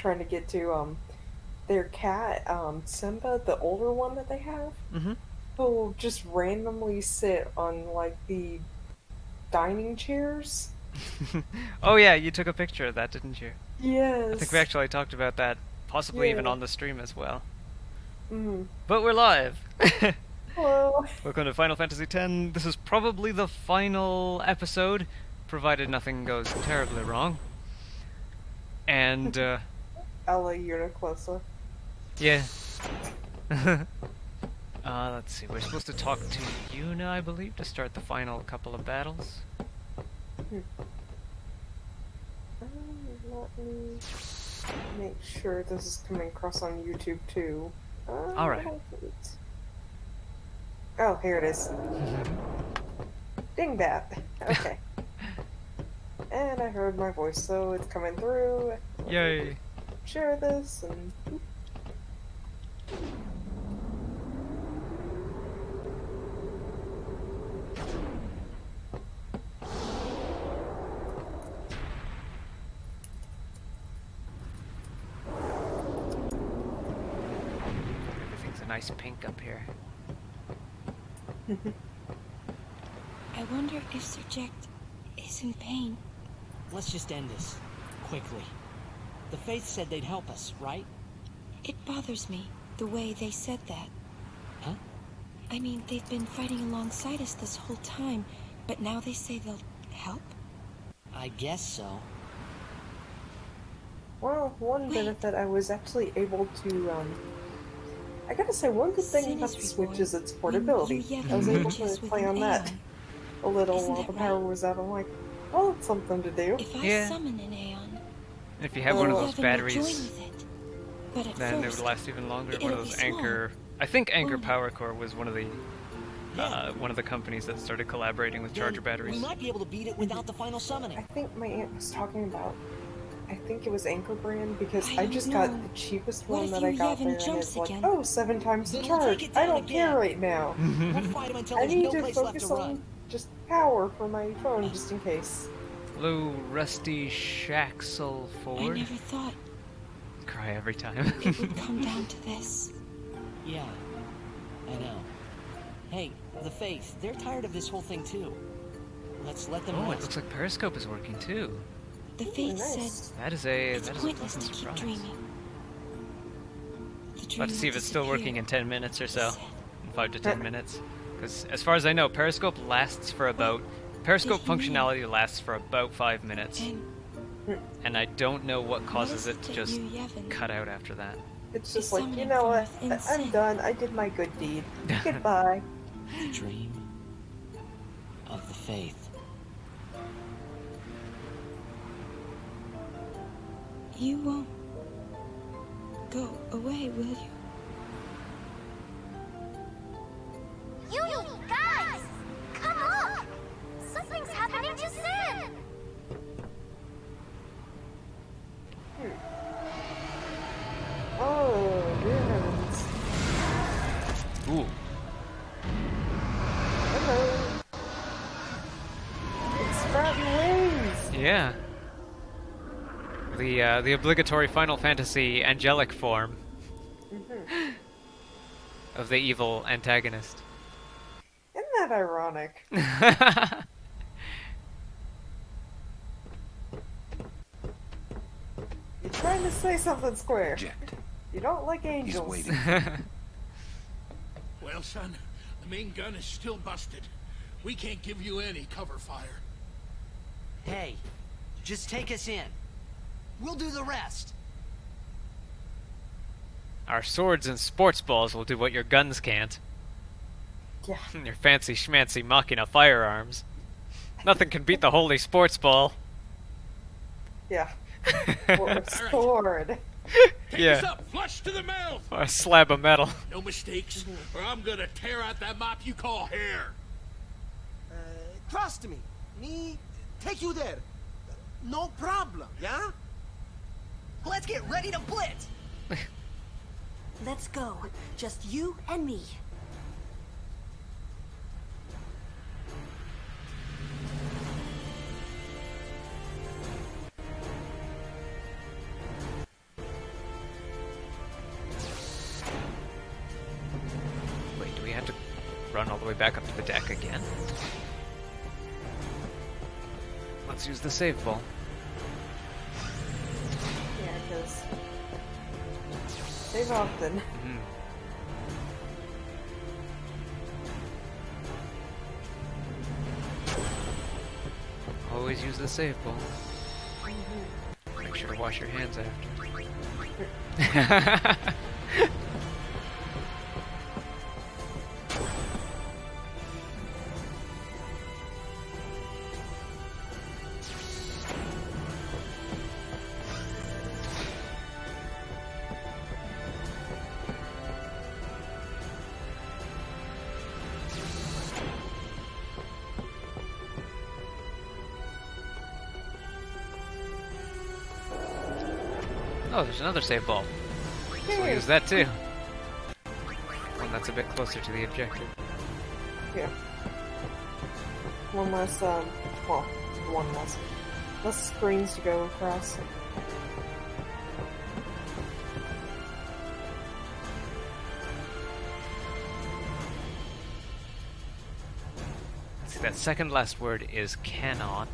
trying to get to their cat, Simba, the older one that they have, Mm-hmm. will just randomly sit on like the dining chairs. Oh yeah, you took a picture of that, didn't you? I think we Yes. actually talked about that, possibly even Yeah. on the stream as well. Mm. But we're live! Hello. Welcome to Final Fantasy X. This is probably the final episode, provided nothing goes terribly wrong. And, Ella Uniclosa. yeah. Let's see, we're supposed to talk to Yuna, I believe, to start the final couple of battles. Hmm. Let me make sure this is coming across on YouTube too. Alright. Oh, here it is. Ding that. Okay. And I heard my voice, so it's coming through. Yay! Share this and. Everything's a nice pink up here. I wonder if Subject is in pain. Let's just end this. Quickly. The Faith said they'd help us, right? It bothers me, the way they said that. Huh? I mean, they've been fighting alongside us this whole time, but now they say they'll help? I guess so. Well, one benefit I was actually able to, I gotta say, one good thing about the Switch is its portability. I was able to play on that a little while the power was out. I'm like, well, it's something to do. If I Yeah. summon an Aeon, And if you have one of those Yevon will join batteries, with it. But at then it first, would last even longer. One of it'll be those small. Anchor... I think Anchor Won't it? Power Core was one of the companies that started collaborating with charger Then batteries. We might be able to beat it without the final I summoning. think my aunt was talking about, I think it was Anchor Brand, because I I don't just know. got the cheapest What one if that I got Yevon there, and jumps it's like, again? oh, 7 times the Then we'll take charge. it I down don't care again. right now. We'll fight him until I there's need no to place left focus to on run. just power for my phone, just in case. Hello, Rusty Shaxel I Ford. never thought Cry every time. it would come down to this. Yeah, I know. Hey, the Faith, they're tired of this whole thing too. Let's let them Oh, it rest. looks like Periscope is working too. The Faith nice. said That is a it's pointless to pleasant keep surprise. dreaming. The About dream to see if will it's still working in disappear, 10 minutes or he so. said. In 5 to 10 minutes. Because as far as I know, Periscope lasts for about... Periscope Did he mean- functionality lasts for about 5 minutes. And And I don't know what causes is it it to that just you, Yevon, cut out after that. It's He's just like, you summoning know from what? within I'm sin. done. I did my good deed. Goodbye. The dream of the Faith. You won't go away, will you? You guys! Come look! Something's happening to Sin! Oh, dear heavens. Ooh. Hello. It's sprouting wings. Yeah. The obligatory Final Fantasy angelic form of the evil antagonist. Isn't that ironic? You're trying to say something square. Object. You don't like He's angels. waiting. Well, son, the main gun is still busted. We can't give you any cover fire. Hey, just take us in. We'll do the rest. Our swords and sports balls will do what your guns can't. Yeah. Your fancy schmancy Machina firearms. Nothing can beat the holy sports ball. Yeah. Or a sword. Take Yeah. us up, flush to the mouth! Or a slab of metal. No mistakes, or I'm gonna tear out that mop you call hair. Trust me. Me take you there. No problem, yeah? Let's get ready to blitz! Let's go. Just you and me. run all the way back up to the deck again. Let's use the save ball. Yeah, because save often. Mm. Always use the save ball. Make sure to wash your hands after. Oh, there's another save ball. So we'll use that too. One that's a bit closer to the objective. Yeah. One less, one less screens to go across. See, that second last word is cannot.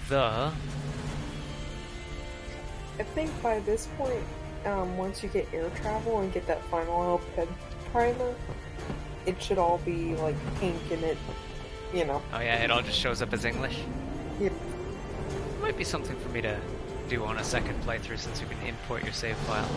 The... I think by this point, once you get air travel and get that final help head primer, it should all be like pink and it, you know. Oh yeah, it all just shows up as English? Yep. Might be something for me to do on a second playthrough since you can import your save file.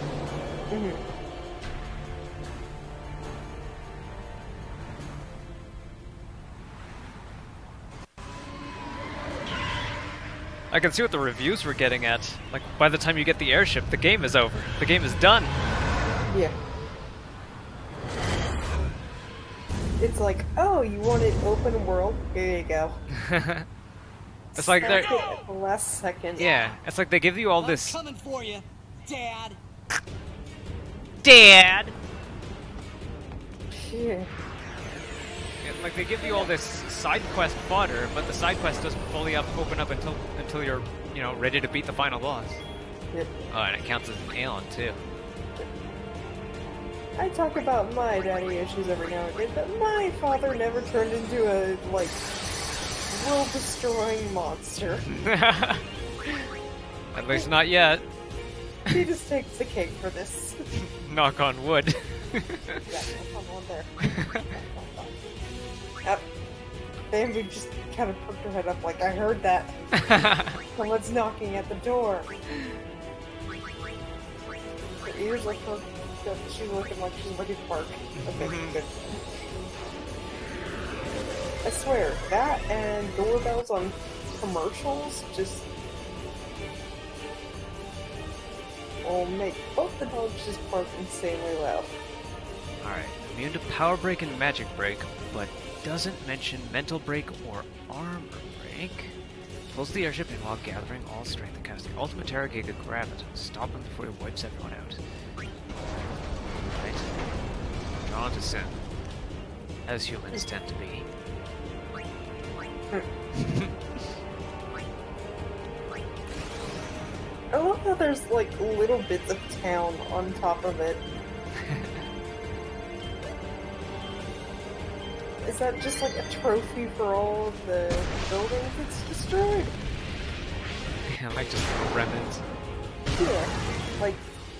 I can see what the reviews were getting at. Like, by the time you get the airship, the game is over. The game is done. Yeah. It's like, oh, you wanted open world? Here you go. It's like they're... At the last second. Yeah, it's like they give you all this... I'm coming for you, Dad. Dad! Yeah. Like, they give you all this side quest fodder, but the side quest doesn't fully open up until you're, you know, ready to beat the final boss. Yep. Oh, and it counts as an aeon, too. I talk about my daddy issues every now and again, but my father never turned into a, like, world-destroying monster. At least not yet. He just takes the cake for this. Knock on wood. Yeah, knock on wood there. Yep. Bambi just kind of poked her head up like, I heard that. Someone's knocking at the door. Her ears are perked up. She's looking like she's ready to bark. Okay, good. I swear, that and doorbells on commercials just will make both the dogs just bark insanely loud. Alright, immune to power break and magic break, but doesn't mention mental break or armor break. Pulls the airship in while gathering all strength and casting ultimate terror Giga Graviton. Stop him before he wipes everyone out. Right. Drawn to sin. As humans tend to be. I love how there's like little bits of town on top of it. Is that just like a trophy for all of the buildings it's destroyed? Yeah, like just remnants. Yeah. Like,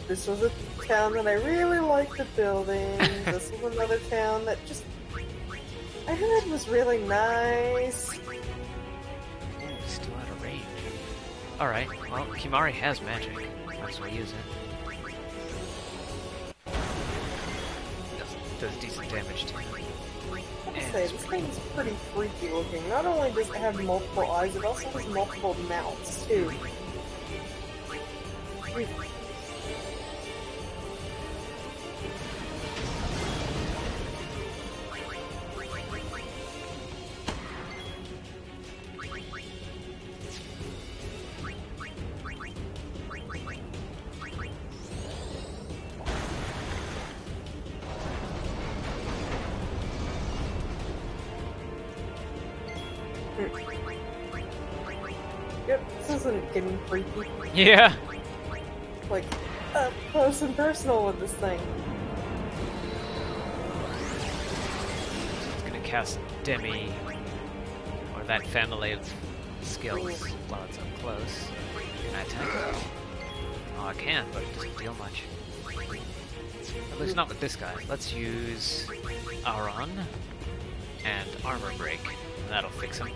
this was a town that I really liked the building. This was another town that just... I heard was really nice. Ooh, still out of range. Alright, well, Kimari has magic. Might as well use it. Does decent damage too. I have to say, this thing's pretty freaky looking. Not only does it have multiple eyes, it also has multiple mouths, too. Yep, this isn't getting freaky. Yeah! Like, up close and personal with this thing. cast Demi, or that family of skills while it's up close. Can I attack it? Oh, I can, but it doesn't deal much. At least not with this guy. Let's use Auron and Armor Break, and that'll fix him.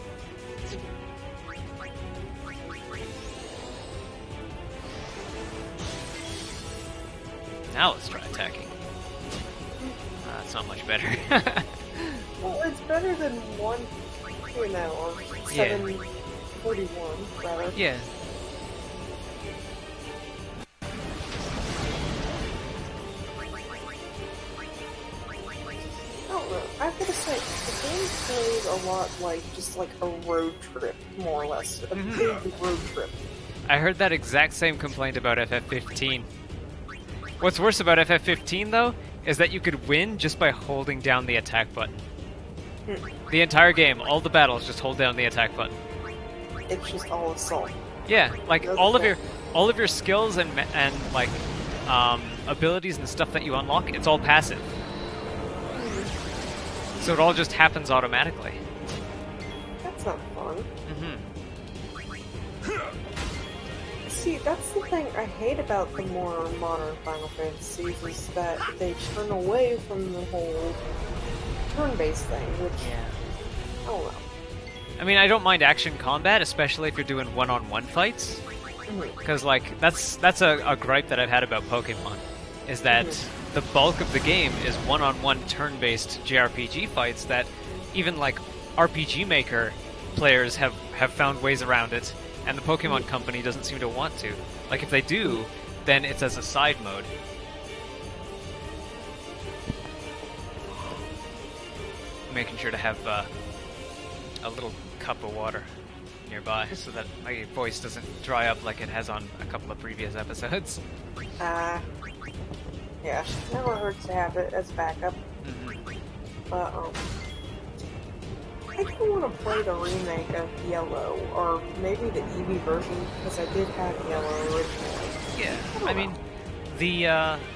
Now let's try attacking. That's not much better. Well, it's better than 1, or 741, rather. Yeah. I gotta say, the game plays a lot like just like a road trip, more or less. A big road trip. I heard that exact same complaint about FF15. What's worse about FF15, though, is that you could win just by holding down the attack button. The entire game, all the battles, just hold down the attack button. It's just all assault. Yeah, like all of your skills and like abilities and stuff that you unlock, it's all passive. So it all just happens automatically. That's not fun. See, that's the thing I hate about the more modern Final Fantasies, is that they turn away from the whole turn-based thing, which, I don't know. I mean, I don't mind action combat, especially if you're doing one-on-one fights. Because, like, that's a gripe that I've had about Pokemon, is that the bulk of the game is one-on-one turn-based JRPG fights that even, like, RPG Maker players have found ways around it, and the Pokemon Company doesn't seem to want to. Like, if they do, then it's as a side mode. Making sure to have a little cup of water nearby so that my voice doesn't dry up like it has on a couple of previous episodes. Yeah, never hurts to have it as backup. But, I do want to play the remake of Yellow, or maybe the Eevee version, because I did have Yellow originally. Yeah, I mean, the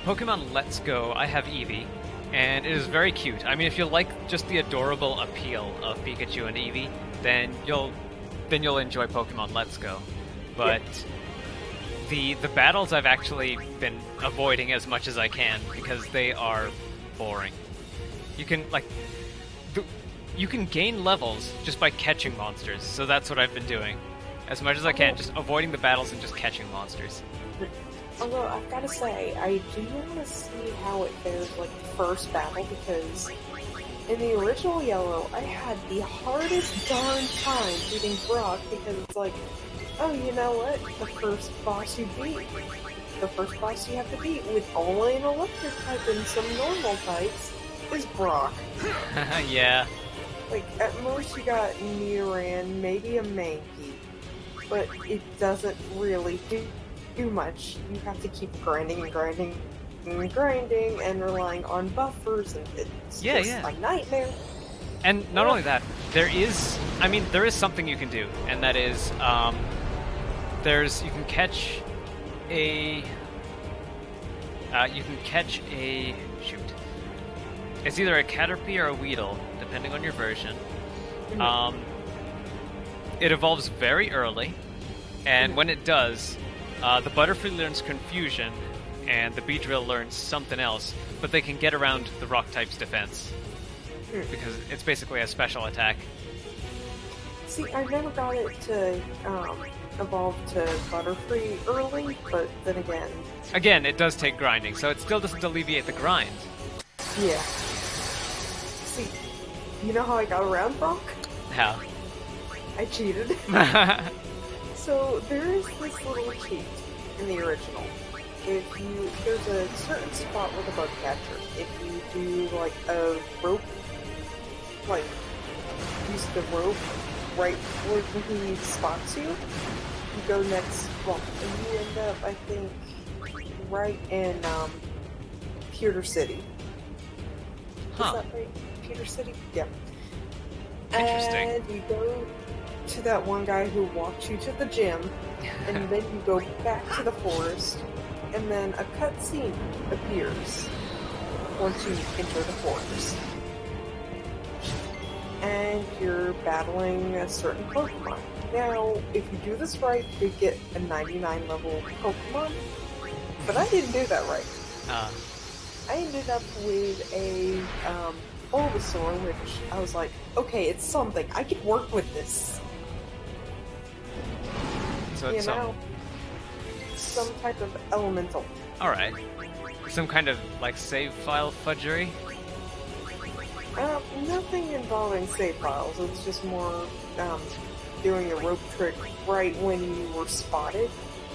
Pokemon Let's Go, I have Eevee, and it is very cute. I mean, if you like just the adorable appeal of Pikachu and Eevee, then you'll enjoy Pokemon Let's Go. But the battles I've actually been avoiding as much as I can because they are boring. You can you can gain levels just by catching monsters, so that's what I've been doing. As much as I can, just avoiding the battles and just catching monsters. Although, I've got to say, I do want to see how it fares, like, the first battle, because in the original Yellow, I had the hardest darn time beating Brock, because it's like, oh, you know what? The first boss you beat, the first boss you have to beat with only an electric type and some normal types is Brock. Yeah. Like, at most you got Nidoran, maybe a Mankey, but it doesn't really do much. You have to keep grinding and grinding and grinding and relying on buffers, and it's just a nightmare. And not only that, there is something you can do, and that is, you can catch a, shoot. It's either a Caterpie or a Weedle, depending on your version. It evolves very early, and when it does, the Butterfree learns Confusion, and the Beedrill learns something else, but they can get around the Rock type's defense. Because it's basically a special attack. See, I never got it to evolve to Butterfree early, but then again... Again, it does take grinding, so it still doesn't alleviate the grind. Yeah. See, you know how I got around Brock? How? I cheated. So, there is this little cheat in the original. There's a certain spot with a bug catcher. If you do, like, a rope, like, use the rope right where he spots you, you go next, well, and you end up, I think, right in, Pewter City. Huh. Is that right? Pewter City? Yeah. Interesting. And you go to that one guy who walked you to the gym, and then you go back to the forest, and then a cutscene appears once you enter the forest. and you're battling a certain Pokemon. Now, if you do this right, you get a 99 level Pokemon, but I didn't do that right. I ended up with a Bulbasaur, which I was like, okay, it's something. I can work with this. So it's some type of elemental. Alright. Some kind of, like, save file fudgery? Nothing involving save files. It's just more doing a rope trick right when you were spotted.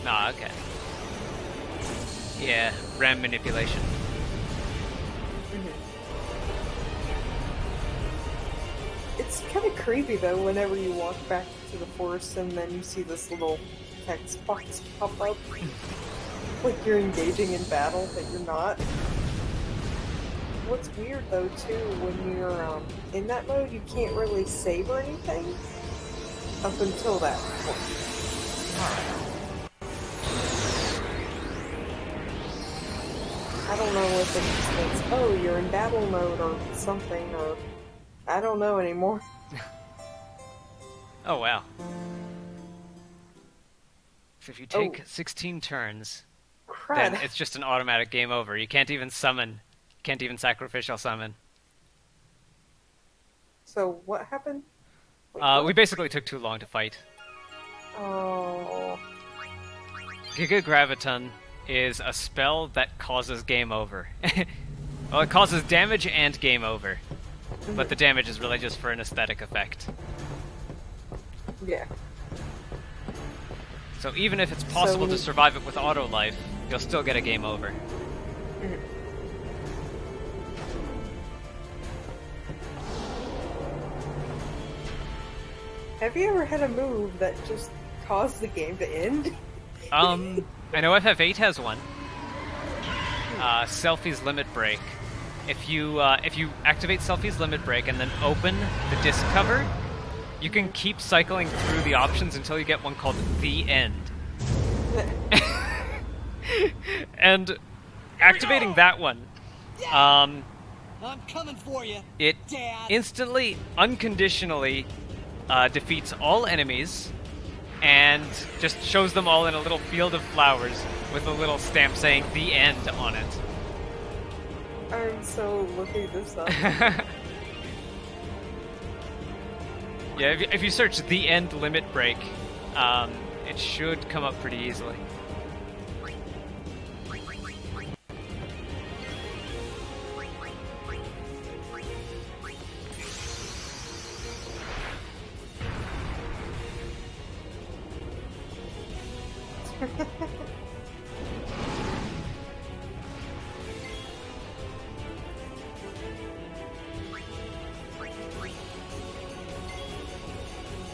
Ah, okay. Yeah, RAM manipulation. It's kind of creepy though whenever you walk back to the forest and then you see this little text box pop up. Like you're engaging in battle, but you're not. What's weird though too, when you're in that mode, you can't really save or anything up until that point. I don't know if it just thinks, oh, you're in battle mode or something, or I don't know anymore. Oh wow. So if you take 16 turns, then it's just an automatic game over. You can't even summon. Can't even sacrificial summon. So what happened? Wait, we basically took too long to fight. Oh. Giga Graviton is a spell that causes game over. Well, it causes damage and game over. But the damage is really just for an aesthetic effect. Yeah. So even if it's possible to survive it with auto life, you'll still get a game over. Have you ever had a move that just caused the game to end? I know FF8 has one. Selfie's Limit Break. If you activate Selfie's Limit Break and then open the disc cover, you can keep cycling through the options until you get one called The End. And activating that one, I'm coming for you, it Dad. instantly, unconditionally defeats all enemies and just shows them all in a little field of flowers with a little stamp saying The End on it. I'm so looking this up. Yeah, if you search The End Limit Break, it should come up pretty easily.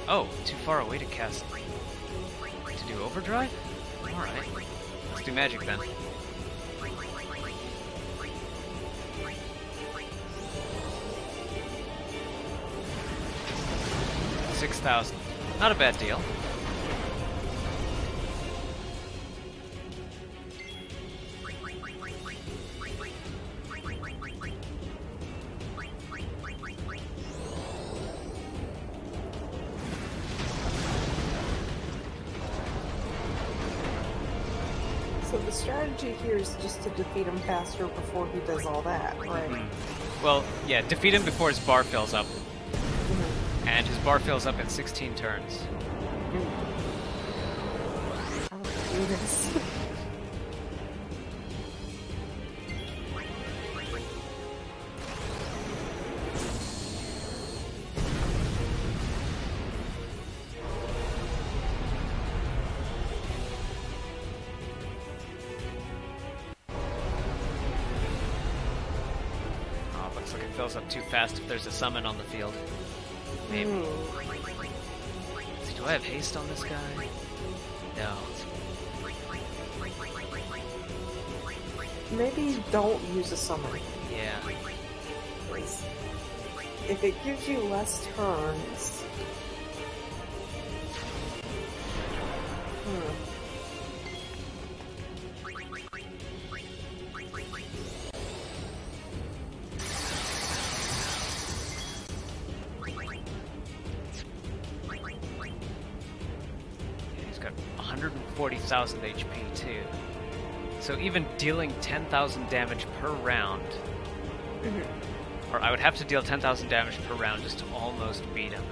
Oh, too far away to cast. To do overdrive? Alright. Let's do magic then. 6,000. Not a bad deal. So the strategy here is just to defeat him faster before he does all that, right? Well, yeah, defeat him before his bar fills up. And his bar fills up at 16 turns. How do I do this? Oh, looks like it fills up too fast if there's a summon on the field. Maybe. Do I have haste on this guy? No. Maybe don't use a summon. Yeah. If it gives you less turns... 40,000 HP too. So even dealing 10,000 damage per round, or I would have to deal 10,000 damage per round just to almost beat him.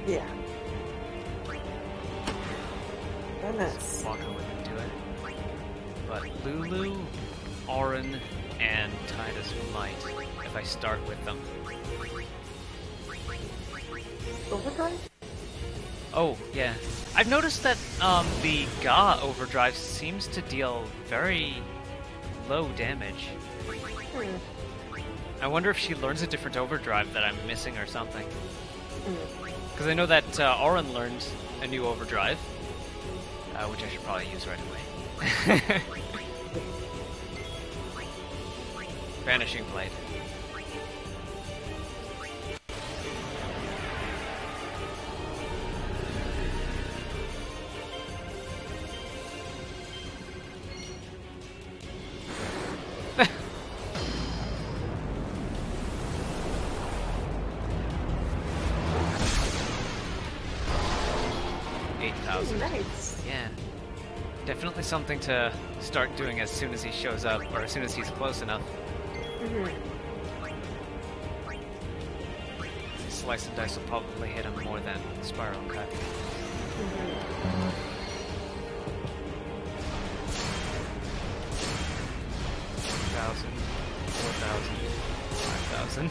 Yeah. Goodness. Walk over into it. But Lulu, Auron, and Titus might, if I start with them. Overdrive? Oh, yeah. I've noticed that the Ga overdrive seems to deal very low damage. I wonder if she learns a different overdrive that I'm missing or something. Because I know that Auron learned a new overdrive, which I should probably use right away. Vanishing Blade. Nice. Yeah. Definitely something to start doing as soon as he shows up, or as soon as he's close enough. Slice and Dice will probably hit him more than Spiral Cut. 1,000, 4,000,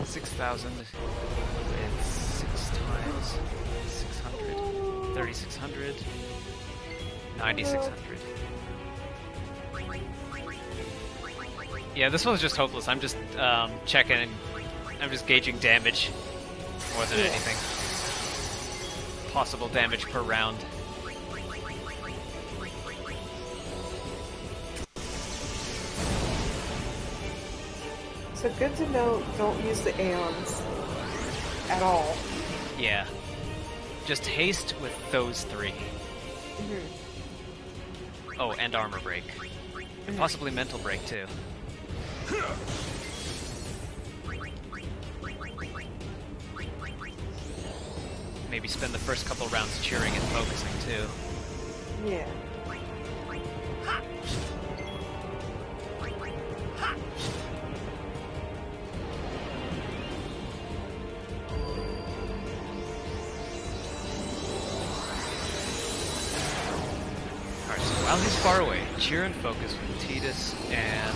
5,000, 6,000. It's 6 times 600. 3,600. 9,600. Yeah, this one's just hopeless. I'm just checking and I'm just gauging damage more than anything. Possible damage per round. So good to know, don't use the Aeons at all. Yeah. Just haste with those 3. Oh, and armor break. And possibly mental break too. Maybe spend the first couple rounds cheering and focusing too. Yeah. Alright, so while he's far away, cheer and focus with Tidus and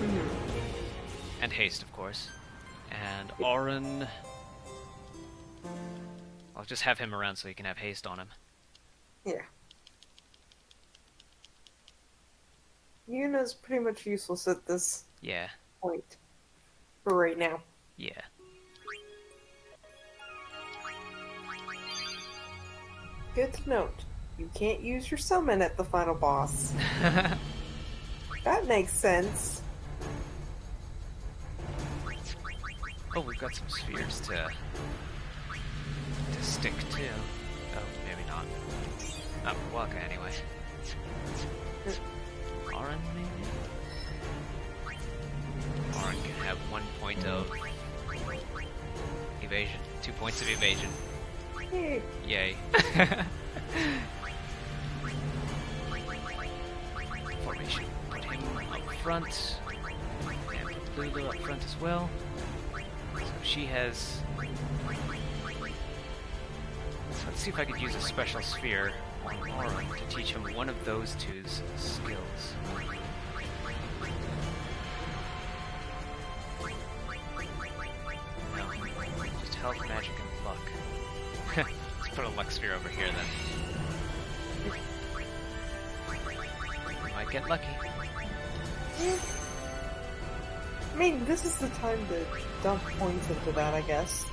Lulu. And haste, of course. And Auron... I'll just have him around so he can have haste on him. Yeah. Yuna's pretty much useless at this point. For right now. Yeah. Good to note. You can't use your summon at the final boss. That makes sense. Oh, we've got some spheres to stick to. Oh, maybe not. Not for Waka, anyway. Auron, maybe? Auron can have 1 point of evasion. 2 points of evasion. Yay. Yay. Formation. Put him up front. And Lulu up front as well. So she has... So let's see if I could use a special sphere on Auron to teach him one of those two's skills. No, just health, magic, and luck. Let's put a luck sphere over here then. Might get lucky. I mean, this is the time to dump points into that, I guess.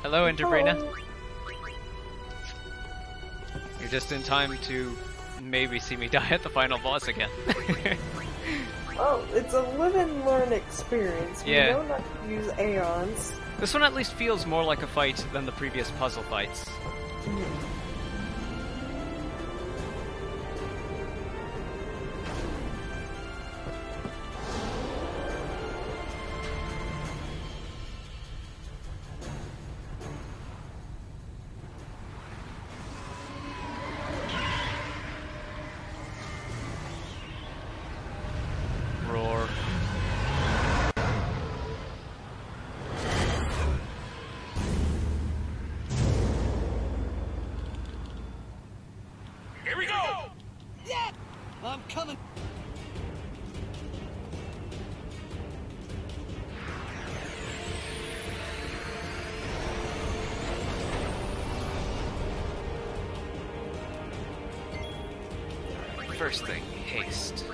Hello, Enderbrina. Hello. You're just in time to maybe see me die at the final boss again. Well, it's a live and learn experience. Yeah. We know not to use Aeons. This one at least feels more like a fight than the previous puzzle fights. I'm coming. First thing, haste.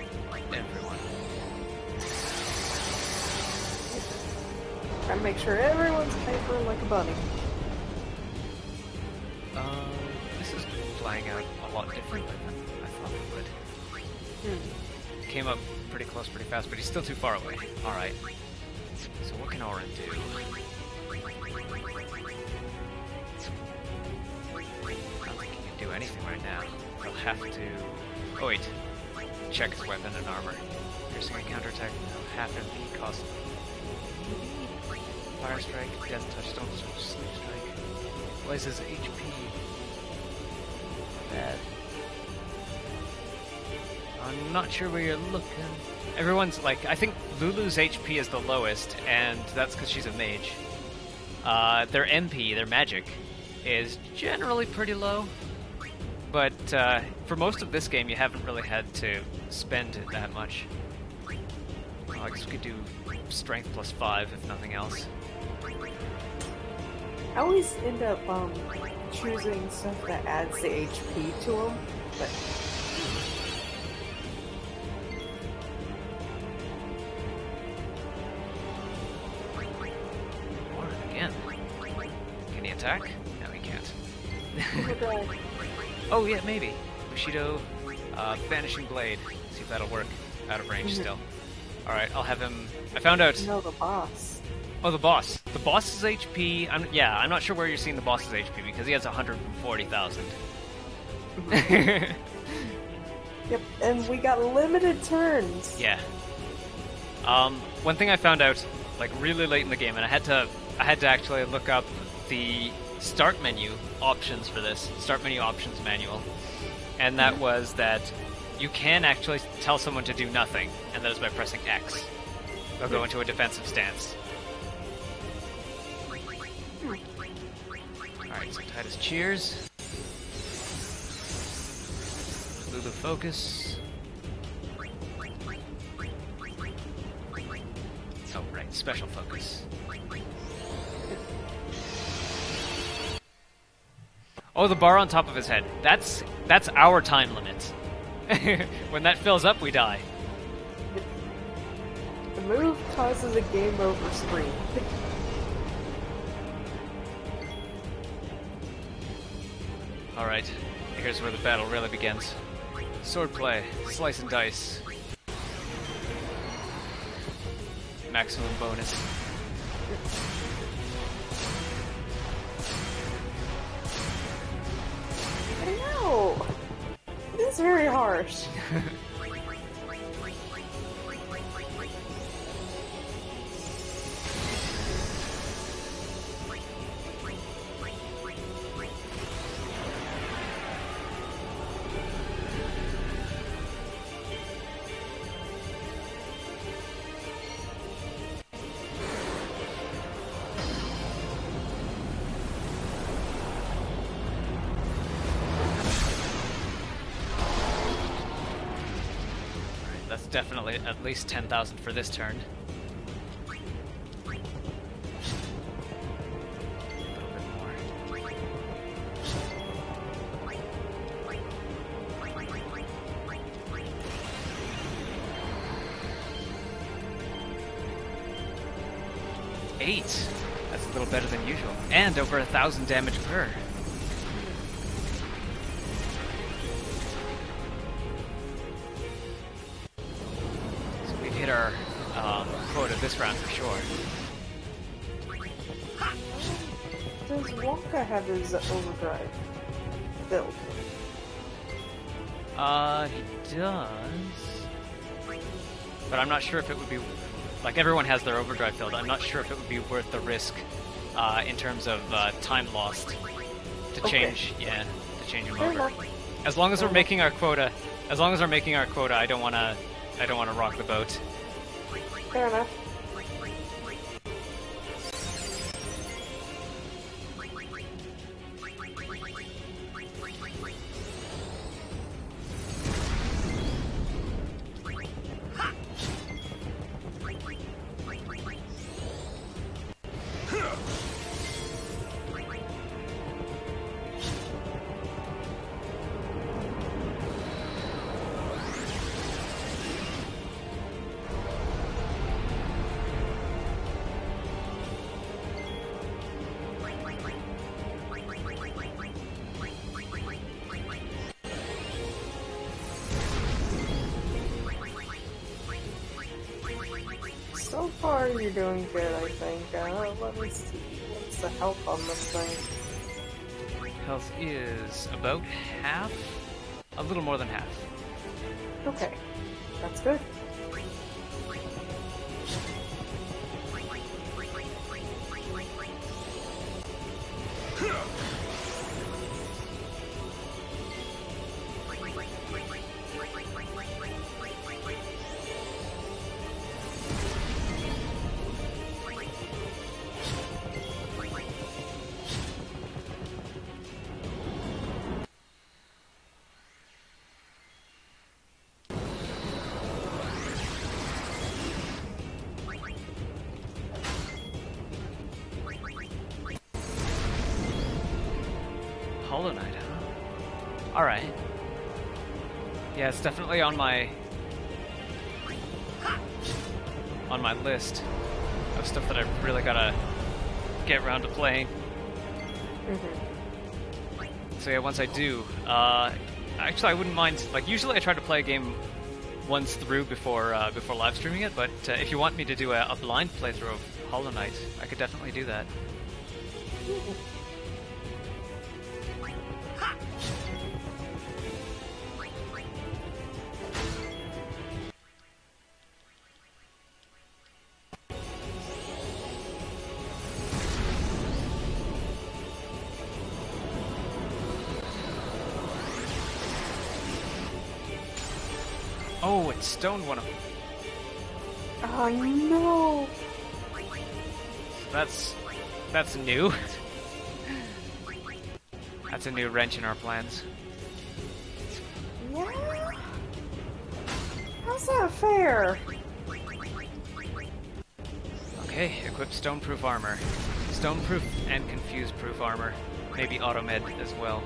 Everyone. Try to make sure everyone's hyper like a bunny. This is playing out a lot differently than I thought it would. Came up pretty close pretty fast, but he's still too far away. Alright. So what can Orin do? I don't think he can do anything right now. He'll have to... Oh wait. Check his weapon and armor. Piercing and counterattack, no, half MP cost. Fire strike, death touch, stone touch, sleep strike. Blazes HP. Bad. I'm not sure where you're looking. Everyone's like, I think Lulu's HP is the lowest, and that's because she's a mage. Their MP, their magic, is generally pretty low. But for most of this game, you haven't really had to spend it that much. Oh, I guess we could do strength plus 5 if nothing else. I always end up choosing stuff that adds the HP to them, but Orin again. Can he attack? No, he can't. Oh yeah, maybe. Bushido, Vanishing Blade. See if that'll work. Out of range still. Alright, I'll have him... I found out... No, the boss. Oh, the boss. The boss's HP... I'm not sure where you're seeing the boss's HP, because he has 140,000. Yep, and we got limited turns. Yeah. One thing I found out, like, really late in the game, and I had to actually look up the start menu options for this, start menu options manual, and that was that you can actually tell someone to do nothing, and that is by pressing X. They'll go into a defensive stance. Alright, so Titus cheers. Lulu focus. Oh, right, special focus. Oh, the bar on top of his head. That's our time limit. When that fills up, we die. The move causes a game over screen. Alright, here's where the battle really begins. Swordplay, slice and dice. Maximum bonus. I know! It is very harsh. That's definitely at least 10,000 for this turn. A little bit more. Eight. That's a little better than usual. And over 1,000 damage per. Hit our quota this round for sure. Does Wonka have his overdrive build? He does. But I'm not sure if it would be... Like, everyone has their overdrive filled. I'm not sure if it would be worth the risk in terms of time lost to change... Okay. Yeah, to change him over. As long as we're making our quota... As long as we're making our quota, I don't want to rock the boat. Fair enough. far you're doing good, I think. Let me see. What's the health on this thing? Health is about half, a little more than half. Okay, that's good. Hollow Knight, huh? Alright. Yeah, it's definitely on my list of stuff that I've really gotta get around to playing. So yeah, once I do, actually I wouldn't mind, like usually I try to play a game once through before live streaming it, but if you want me to do a blind playthrough of Hollow Knight, I could definitely do that. Oh, it stoned one of them. Oh no! That's new. That's a new wrench in our plans. Yeah? How's that fair? Okay, equip stoneproof armor. Stoneproof and confuse-proof armor. Maybe auto-med as well.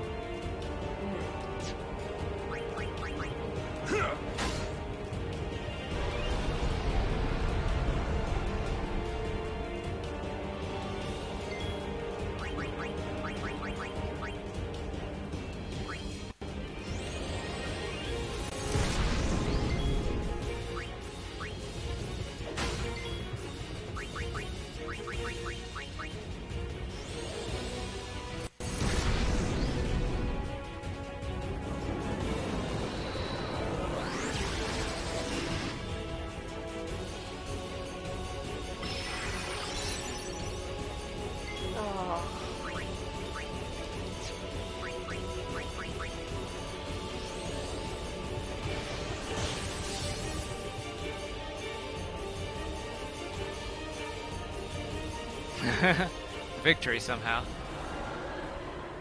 Victory somehow.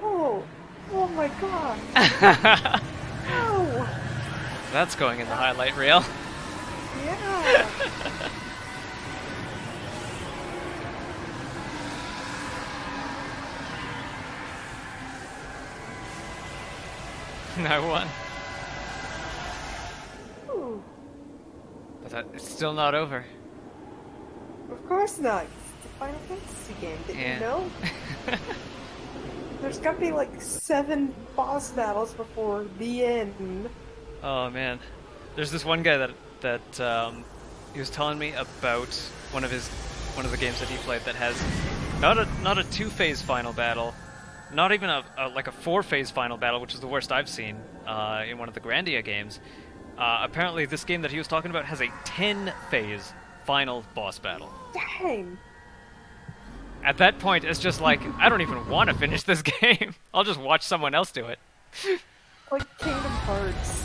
Oh! Oh my god! No! That's going in the highlight reel. Yeah! I won. Ooh. But it's still not over. Of course not. It's a Final Fantasy game. Did you know? There's gotta be like 7 boss battles before the end. Oh man, there's this one guy that he was telling me about one of the games that he played that has not a 2-phase final battle, not even a 4-phase final battle, which is the worst I've seen in one of the Grandia games. Apparently, this game that he was talking about has a 10-phase final boss battle. Dang! At that point, it's just like, I don't even want to finish this game. I'll just watch someone else do it. Like Kingdom Hearts.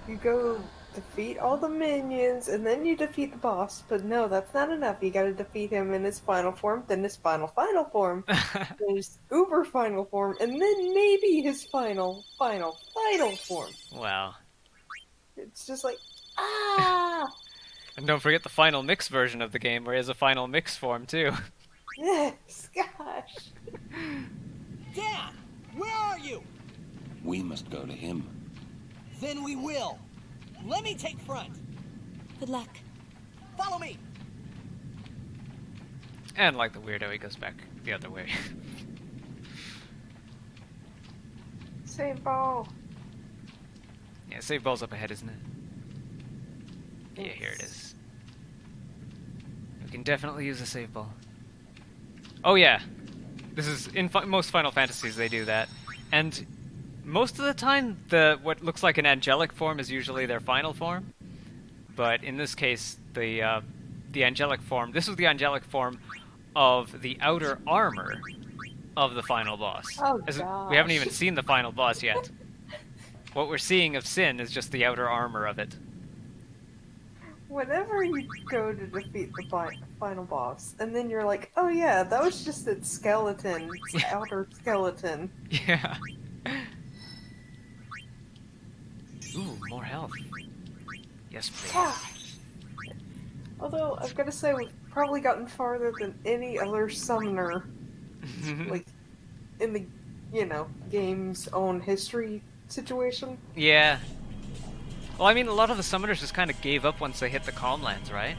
You go defeat all the minions, and then you defeat the boss. But no, that's not enough. You gotta defeat him in his final form, then his final form, then his uber final form, and then maybe his final form. Wow. It's just like, ah! And don't forget the final mix version of the game, where he has a final mix form, too. Yes, gosh. Dad, where are you? We must go to him. Then we will. Let me take front. Good luck. Follow me. And like the weirdo, he goes back the other way. Save ball. Yeah, save ball's up ahead, isn't it? Yeah, here it is. We can definitely use a save ball. Oh yeah, this is in most Final Fantasies they do that, and most of the time what looks like an angelic form is usually their final form. But in this case, the angelic form. This was the angelic form of the outer armor of the final boss. Oh, We haven't even gosh. seen the final boss yet. What we're seeing of Sin is just the outer armor of it. Whenever you go to defeat the final boss, and then you're like, oh yeah, that was just its skeleton, its outer skeleton. Yeah. Ooh, more health. Yes, please. Yeah. Although, I've got to say, we've probably gotten farther than any other summoner, like, in the, game's own history situation. Yeah. Well, I mean, a lot of the summoners just kind of gave up once they hit the Calm Lands, right?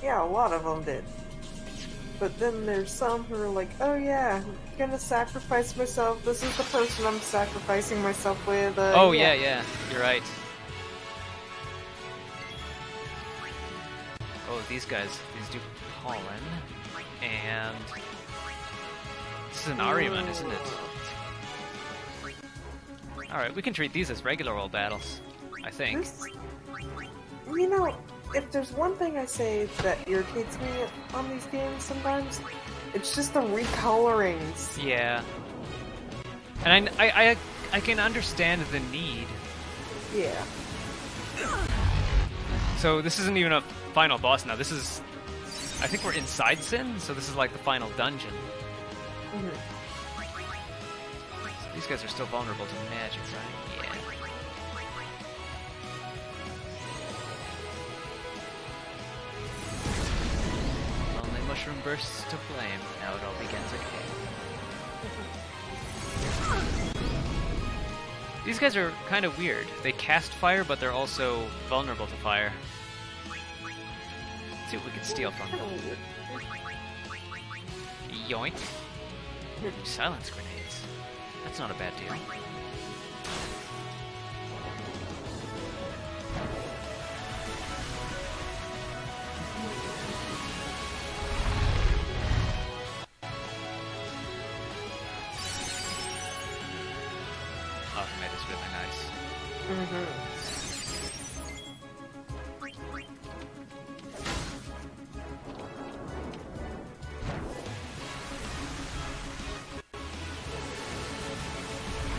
Yeah, a lot of them did. But then there's some who are like, oh yeah, I'm gonna sacrifice myself, this is the person I'm sacrificing myself with. Oh, yeah, you're right. Oh, these do pollen, and this is an Ahriman, isn't it? Alright, we can treat these as regular old battles, I think. If there's one thing I say that irritates me on these games sometimes, it's just the recolorings. Yeah. And I can understand the need. Yeah. So this isn't even a final boss now, this is... I think we're inside Sin, so this is like the final dungeon. Mm-hmm. So these guys are still vulnerable to magic, right? Yeah. Lonely mushroom bursts to flame, now it all begins again. These guys are kind of weird. They cast fire, but they're also vulnerable to fire. Let's see what we can steal from them. Yoink. Silence grenades. That's not a bad deal. Ultimate is really nice. Mm-hmm.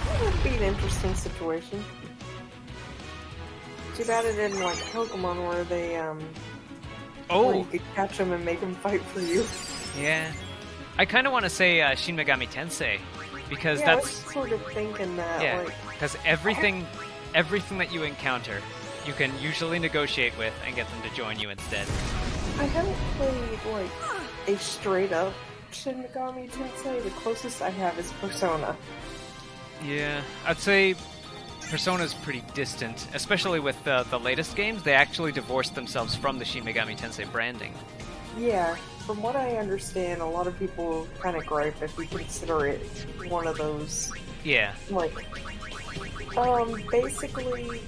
That would be an interesting situation. Too bad it didn't like Pokemon where they, where you could catch them and make them fight for you. Yeah. I kind of want to say Shin Megami Tensei, because Yeah, I that's... was sort of thinking that, Yeah, like... because everything that you encounter, you can usually negotiate with and get them to join you instead. I haven't played, like, a straight-up Shin Megami Tensei. The closest I have is Persona. Yeah, I'd say Persona's pretty distant, especially with the latest games. They actually divorced themselves from the Shin Megami Tensei branding. Yeah, from what I understand, a lot of people kind of gripe if we consider it one of those, Yeah. like, basically,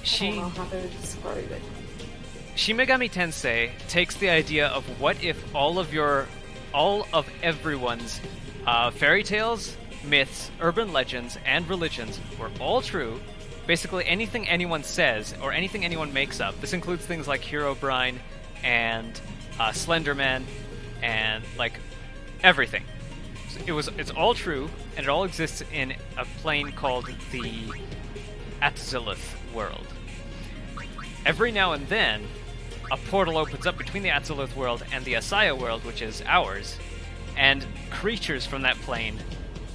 I don't know how to describe it. Shin Megami Tensei takes the idea of what if all of everyone's fairy tales, myths, urban legends, and religions were all true. Basically anything anyone says, or anything anyone makes up. This includes things like Herobrine, and Slenderman, and like everything. It's all true, and it all exists in a plane called the Atzilith world. Every now and then, a portal opens up between the Atzilith world and the Asaya world, which is ours, and creatures from that plane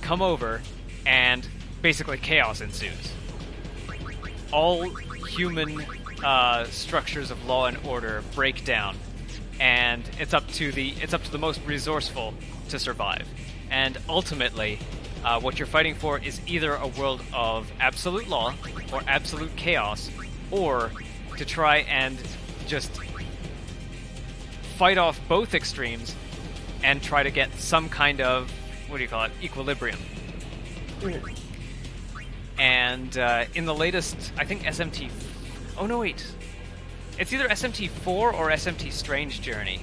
come over, and basically chaos ensues. All human structures of law and order break down, and it's up to the most resourceful to survive. And ultimately, what you're fighting for is either a world of absolute law or absolute chaos, or to try and just fight off both extremes and try to get some kind of, equilibrium. And in the latest, I think SMT... Oh no, wait. It's either SMT4 or SMT Strange Journey.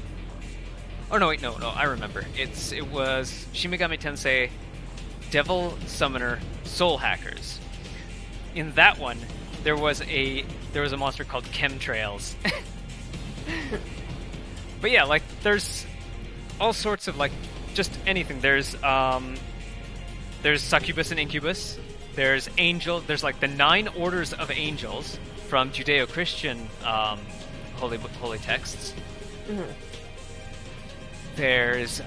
Oh no, wait, no, I remember. It was Shin Megami Tensei Devil Summoner Soul Hackers. In that one, there was a monster called Chemtrails. But yeah, like there's all sorts of like just anything. There's succubus and incubus. There's angel. There's like the 9 orders of angels from Judeo-Christian holy texts. Mm-hmm. There's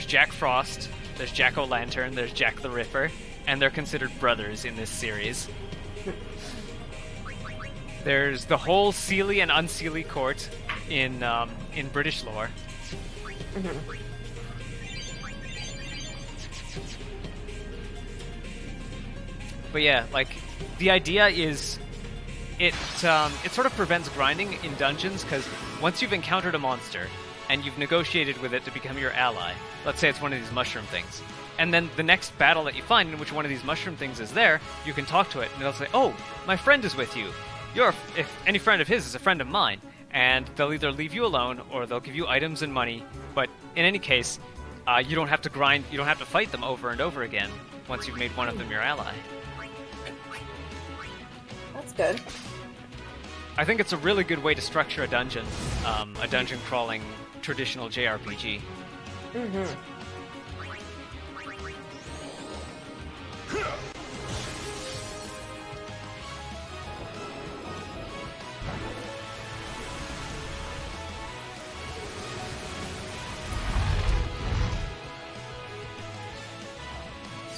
Jack Frost. There's Jack O'Lantern. There's Jack the Ripper, and they're considered brothers in this series. There's the whole Seelie and Unseelie court in British lore. Mm-hmm. But yeah, like the idea is it sort of prevents grinding in dungeons, because once you've encountered a monster and you've negotiated with it to become your ally, let's say it's one of these mushroom things, and then the next battle that you find in which one of these mushroom things is there, you can talk to it and it'll say, "Oh, my friend is with you. If any friend of his is a friend of mine," and they'll either leave you alone or they'll give you items and money. But in any case, you don't have to grind. You don't have to fight them over and over again once you've made one of them your ally. That's good. I think it's a really good way to structure a dungeon crawling traditional JRPG. Mm-hmm.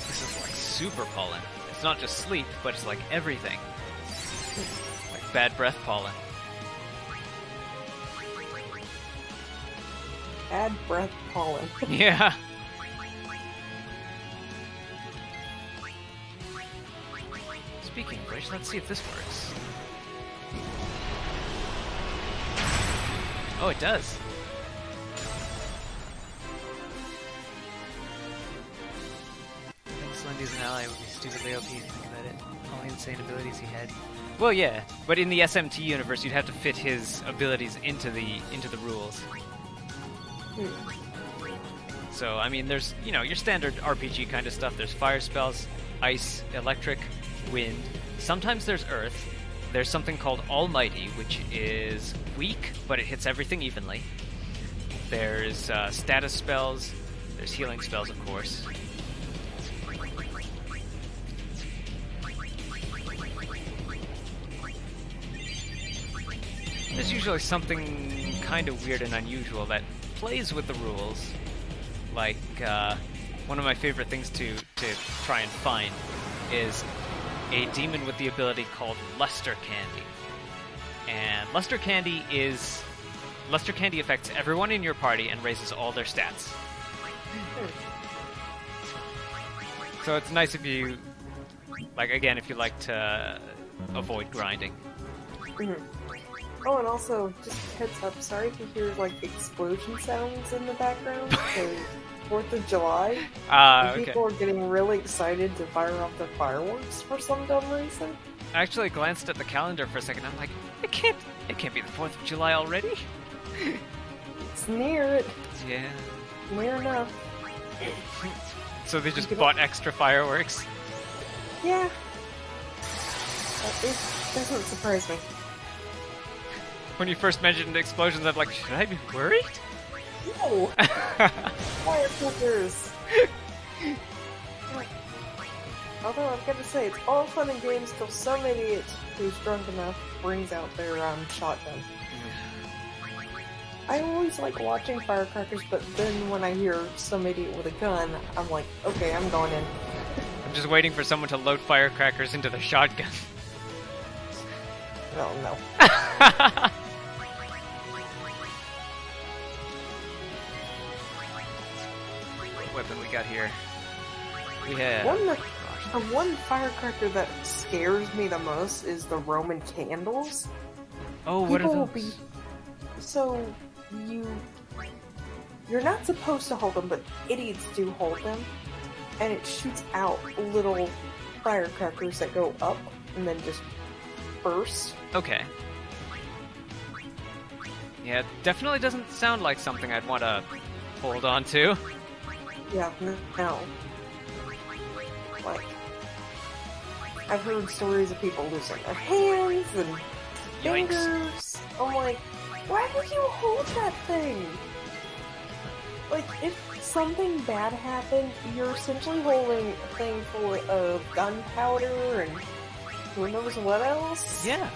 This is like super pollen. It's not just sleep, but it's like everything. Like bad breath pollen. Bad breath pollen. Yeah. Speaking of which, let's see if this works. Oh, it does. Slendy's an ally would be stupidly OP if you think about it. All the insane abilities he had. Well, yeah, but in the SMT universe, you'd have to fit his abilities into the rules. So, I mean, there's, you know, your standard RPG kind of stuff. There's fire spells, ice, electric, wind. Sometimes there's earth. There's something called Almighty, which is weak, but it hits everything evenly. There's status spells. There's healing spells, of course. There's usually something kind of weird and unusual that plays with the rules. Like, one of my favorite things to try and find is a demon with the ability called Luster Candy. And Luster Candy affects everyone in your party and raises all their stats. So it's nice if you, like, again, if you like to avoid grinding. Mm-hmm. Oh, and also, just heads up, sorry to hear, like, explosion sounds in the background, because 4th of July, Okay. People are getting really excited to fire off their fireworks for some dumb reason. I actually glanced at the calendar for a second, I'm like, it can't be the 4th of July already? It's near it. Yeah. Near enough. So they just bought extra fireworks? Yeah. It doesn't surprise me. When you first mentioned explosions, I'm like, should I be worried? No! Firecrackers! Although I've got to say, it's all fun and games till some idiot who's drunk enough brings out their shotgun. I always like watching firecrackers, but then when I hear some idiot with a gun, I'm like, okay, I'm going in. I'm just waiting for someone to load firecrackers into their shotgun. Oh, no. What weapon we got here? We have... One firecracker that scares me the most is the Roman candles. Oh, what are those? So, you're not supposed to hold them, but idiots do hold them. And it shoots out little firecrackers that go up and then just burst. Okay. Yeah, it definitely doesn't sound like something I'd want to hold on to. Yeah, no. Like, I've heard stories of people losing their hands and fingers. I'm like, why would you hold that thing? Like, if something bad happened, you're essentially holding a thing full of gunpowder and who knows what else? Yeah.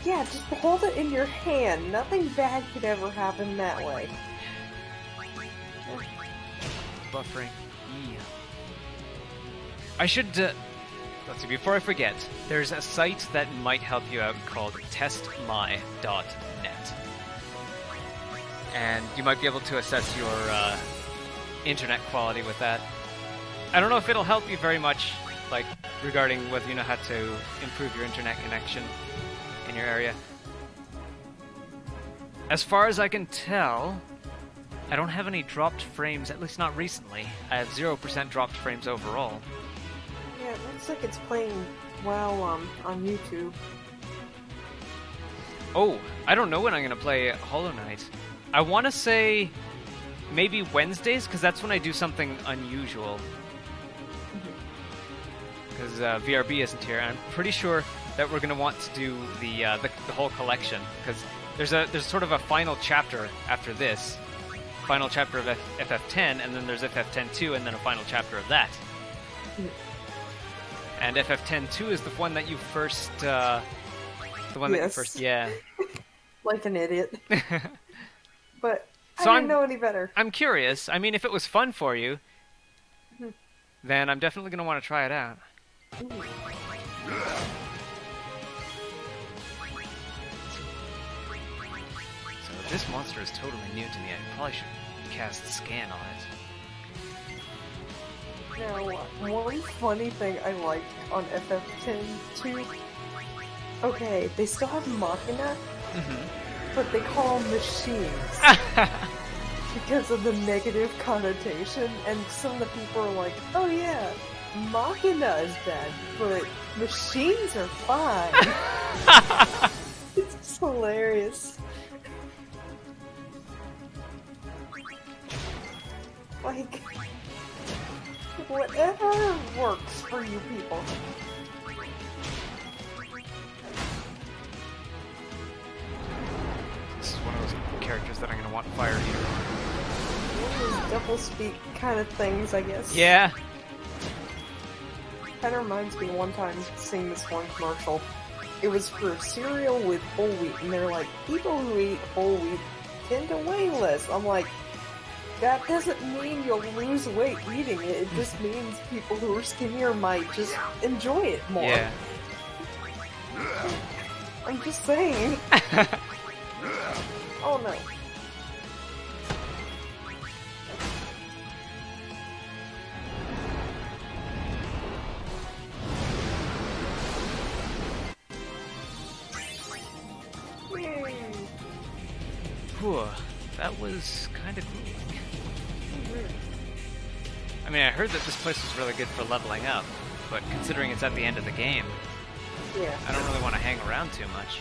Yeah, just hold it in your hand. Nothing bad could ever happen that way. Buffering. Yeah. I should, let's see, before I forget, there's a site that might help you out called testmy.net. And you might be able to assess your internet quality with that. I don't know if it'll help you very much, like, regarding whether you know how to improve your internet connection in your area. As far as I can tell, I don't have any dropped frames, at least not recently. I have 0% dropped frames overall. Yeah, it looks like it's playing well on YouTube. Oh, I don't know when I'm going to play Hollow Knight. I want to say maybe Wednesdays, because that's when I do something unusual. Because VRB isn't here, and I'm pretty sure that we're going to want to do the whole collection, because there's sort of a final chapter after this. Final chapter of FF10, and then there's FF10-2, and then a final chapter of that. And FF10-2 is the one that you first, the one that you first, yeah. Like an idiot. But so I didn't know any better. I'm curious. I mean, if it was fun for you, then I'm definitely going to want to try it out. So this monster is totally new to me. I probably should cast Scan on it. Now, one funny thing I liked on FF10-2, okay, they still have Machina, but they call them machines. Because of the negative connotation, and some of the people are like, oh yeah, Machina is bad, but machines are fine. It's just hilarious. Like, whatever works for you people. This is one of those characters that I'm going to want Fire Eater on. One of those double speak kind of things, I guess. Yeah. Kind of reminds me one time seeing this one commercial. It was for cereal with whole wheat, and they're like, people who eat whole wheat tend to weigh less. I'm like, that doesn't mean you'll lose weight eating it. It just means people who are skinnier might just enjoy it more. Yeah. I'm just saying. Oh no. Whew, that was kind of cool. I mean, I heard that this place was really good for leveling up, but considering it's at the end of the game, yeah, I don't really want to hang around too much.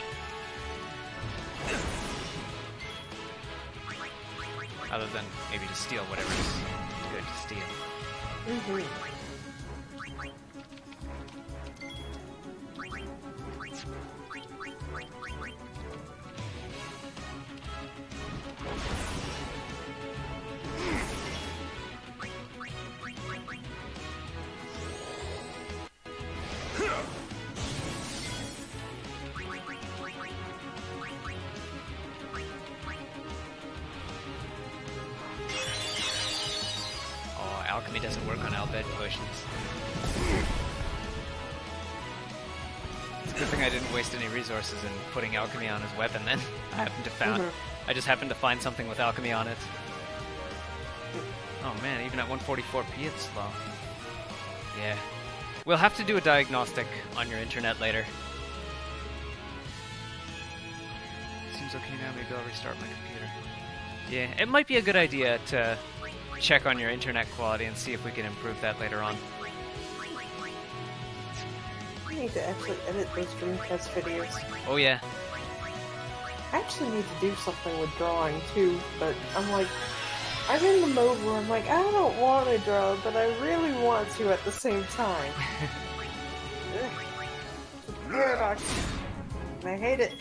Other than maybe to steal whatever's good to steal. Alchemy doesn't work on Albed potions. It's a good thing I didn't waste any resources in putting alchemy on his weapon then. I just happened to find something with alchemy on it. Oh man, even at 144p it's slow. Yeah. We'll have to do a diagnostic on your internet later. Seems okay now, maybe I'll restart my computer. Yeah, it might be a good idea to check on your internet quality and see if we can improve that later on. I need to actually edit those Dreamcast videos. Oh yeah. I actually need to do something with drawing too, but I'm like, I'm in the mode where I'm like, I don't want to draw, but I really want to at the same time. Ugh. It's a paradox. And I hate it.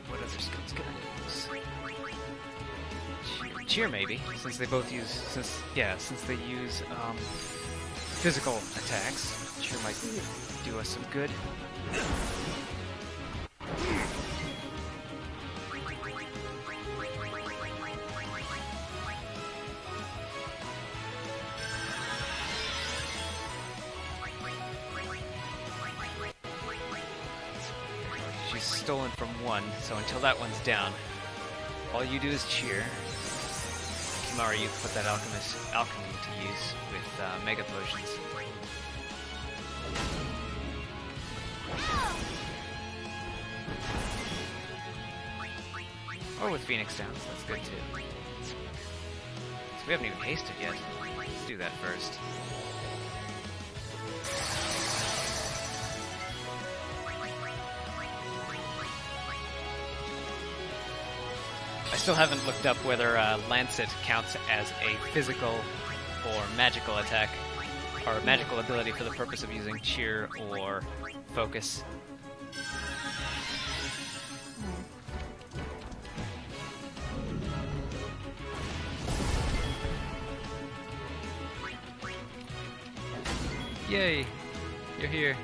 What other skills can I use? Cheer maybe, since they both use since they use physical attacks. Cheer might do us some good. She's stolen from one, so until that one's down, all you do is cheer. Kimari, you put that alchemy to use with mega potions. Or with Phoenix Downs, that's good too. So we haven't even hasted yet. Let's do that first. I still haven't looked up whether Lancet counts as a physical or magical attack, or magical ability for the purpose of using cheer or focus. Yay! You're here.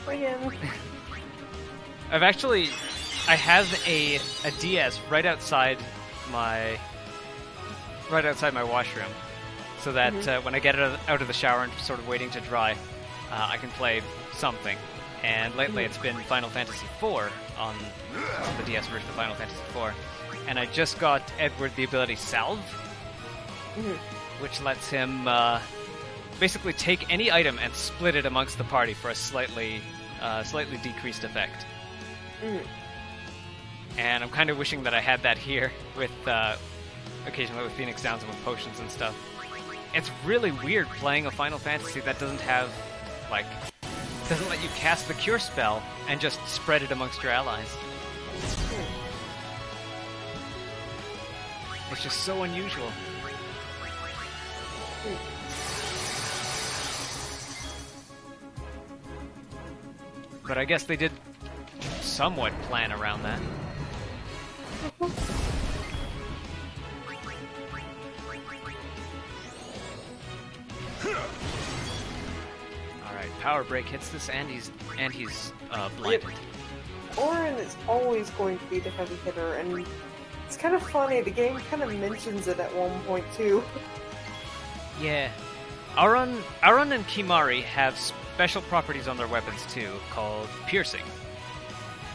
Again. I have a DS right outside my washroom, so that when I get out of the shower and sort of waiting to dry, I can play something. And lately it's been Final Fantasy IV on the DS version of Final Fantasy IV, and I just got Edward the ability Salve, which lets him basically take any item and split it amongst the party for a slightly decreased effect. And I'm kind of wishing that I had that here with occasionally with Phoenix Downs and with potions and stuff. It's really weird playing a Final Fantasy that doesn't have, like, doesn't let you cast the cure spell and just spread it amongst your allies. It's just so unusual. But I guess they did somewhat plan around that. Alright, Power Break hits this and he's blinded. Yep. Auron is always going to be the heavy hitter, and it's kind of funny, the game kind of mentions it at one point too. Yeah. Auron and Kimari have special properties on their weapons too, called piercing.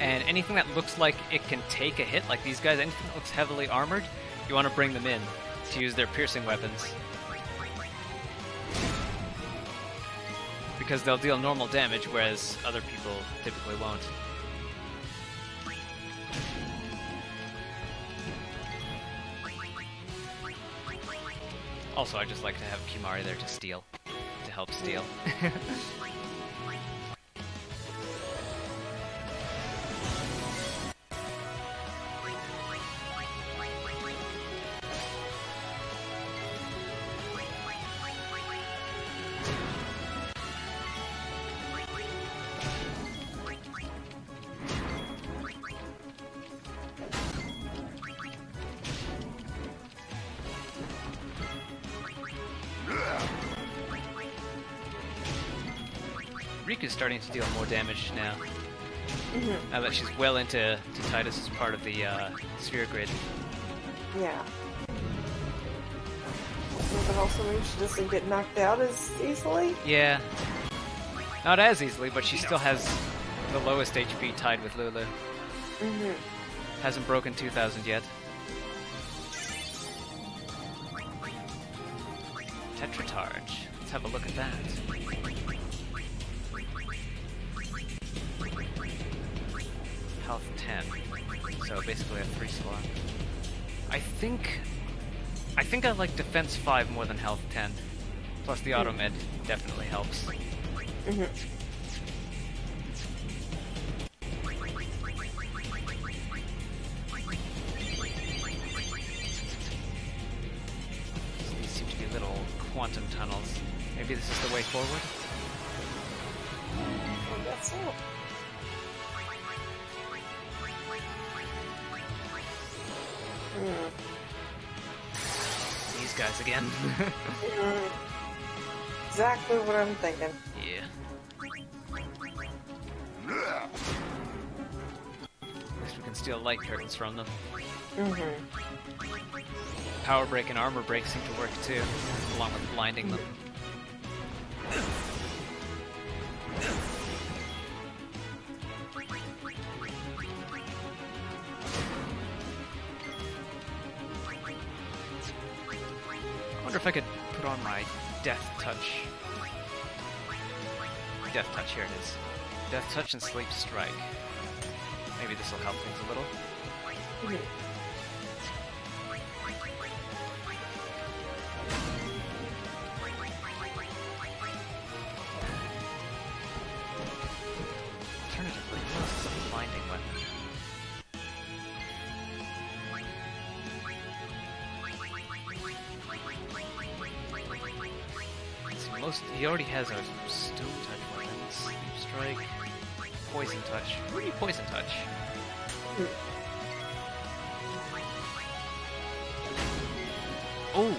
And anything that looks like it can take a hit, like these guys, anything that looks heavily armored, you want to bring them in to use their piercing weapons. Because they'll deal normal damage, whereas other people typically won't. Also, I just like to have Kimari there to steal. To help steal. Riku's starting to deal more damage now. Now that she's well into Titus as part of the sphere grid. Yeah. But also maybe she doesn't get knocked out as easily? Yeah. Not as easily, but she still has the lowest HP tied with Lulu. Hasn't broken 2,000 yet. Tetratarge. Let's have a look at that. Health 10. So basically a 3 slot. I think I like defense 5 more than health 10. Plus the auto med definitely helps. Mm-hmm. These seem to be little quantum tunnels. Maybe this is the way forward? I guess so. These guys again. Exactly what I'm thinking. Yeah. At least we can steal light curtains from them. Power break and armor break seem to work too, along with blinding them. I wonder if I could put on my death touch. Death touch, here it is. Death touch and sleep strike. Maybe this will help things a little. Alternatively, this is a blinding weapon. He already has a stone touch weapon, sleep strike, poison touch. We need poison touch. Oh,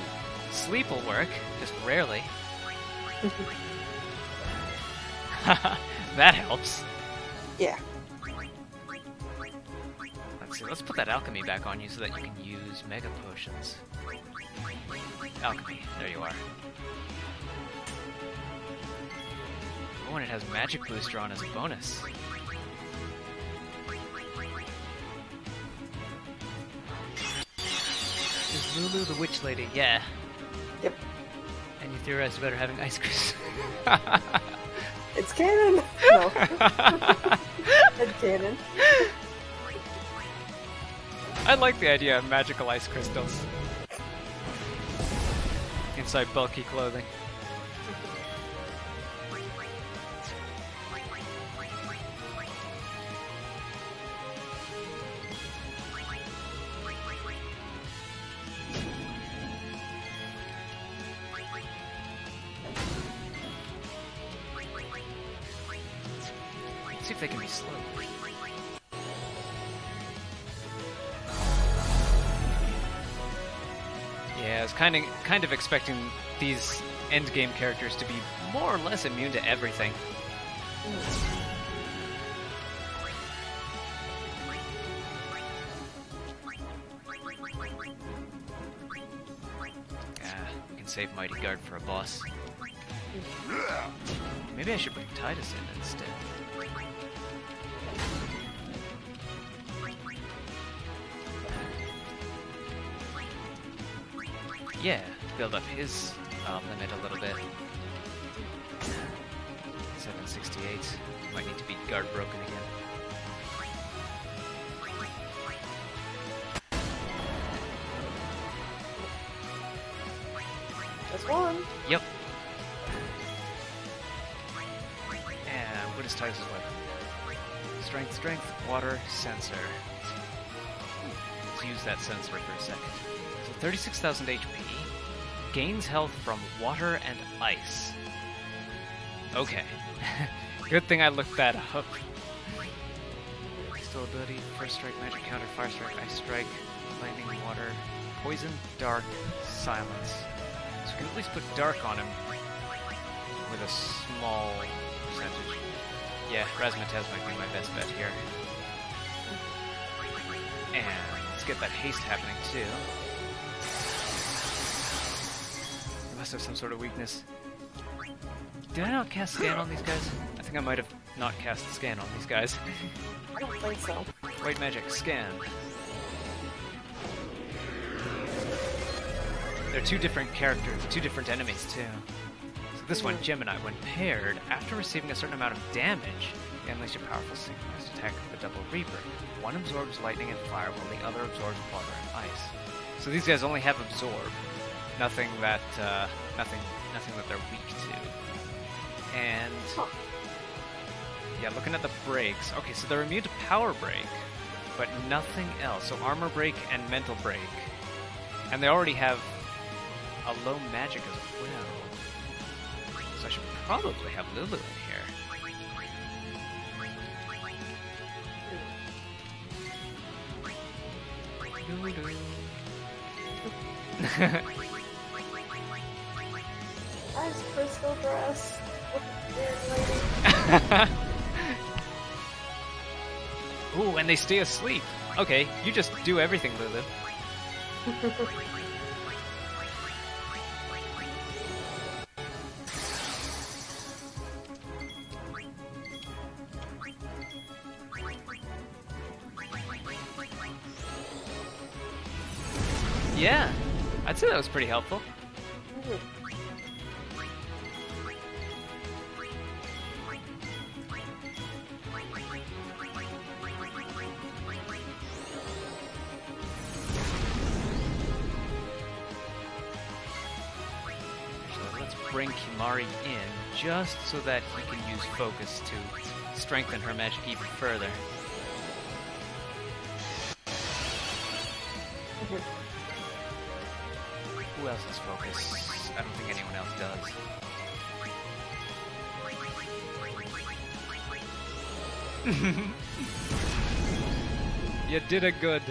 sleep will work, just rarely. That helps. Yeah. Let's see, let's put that alchemy back on you so that you can use mega potions. Alchemy, there you are. Oh, and it has magic booster on as a bonus. Is Lulu the witch lady? Yeah. Yep. And you theorized about her having ice crystals. It's canon! No. It's canon. I like the idea of magical ice crystals inside bulky clothing. Let's see if they can be slow. Yeah, I was kind of expecting these endgame characters to be more or less immune to everything. We can save Mighty Guard for a boss. Maybe I should bring Titus in instead. Yeah, build up his limit a little bit. 768. Might need to be guard broken again. That's one. Yep. And what is Titus' weapon? Strength, strength, water, sensor. Let's use that sensor for a second. So 36,000 HP. Gains health from water and ice. Okay. Good thing I looked that up. Still ability, first strike, magic counter, fire strike, ice strike, lightning, water, poison, dark, silence. So we can at least put dark on him with a small percentage. Yeah, Razzmatazz might be my best bet here. And let's get that haste happening too. He must have some sort of weakness. Did I not cast Scan on these guys? I think I might have not cast Scan on these guys. I don't think so. White magic, Scan. They're two different characters, two different enemies too. So this one, Gemini, when paired, after receiving a certain amount of damage, the unleash a powerful synchronized attack of the Double Reaper. One absorbs lightning and fire, while the other absorbs water and ice. So these guys only have absorb, nothing that they're weak to. And yeah, looking at the breaks. Okay, so they're immune to power break, but nothing else. So armor break and mental break, and they already have a low magic as well. So I should probably have Lulu in here. Nice crystal dress. Look at the lady. Ooh, and they stay asleep. Okay, you just do everything, Lulu. Yeah, I'd say that was pretty helpful. So let's bring Kimari in, just so that he can use focus to strengthen her magic even further. Who else has focus? I don't think anyone else does. You did it good.